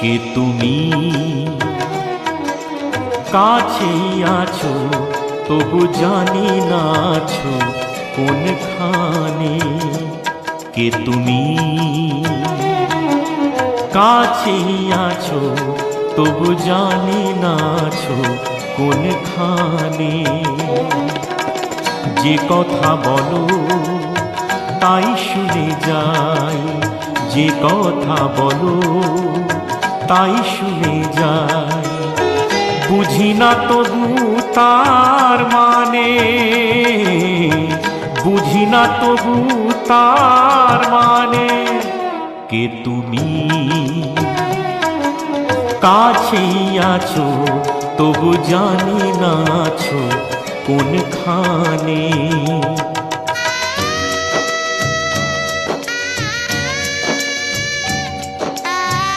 কে তুমি? কাছেই আছো তবু জানি না আছো কোনখানে। কে তুমি? কাছেই আছো তবু জানি না আছো কোনখানে। যে কথা বলো তাই শুনে যাই, যে কথা বলো তাই শুনে যাই। বুঝি না তবু তার মানে, বুঝি না তবু তার মানে। কে তুমি? কাছেই আছো তবু জানি না আছো কোনখানে।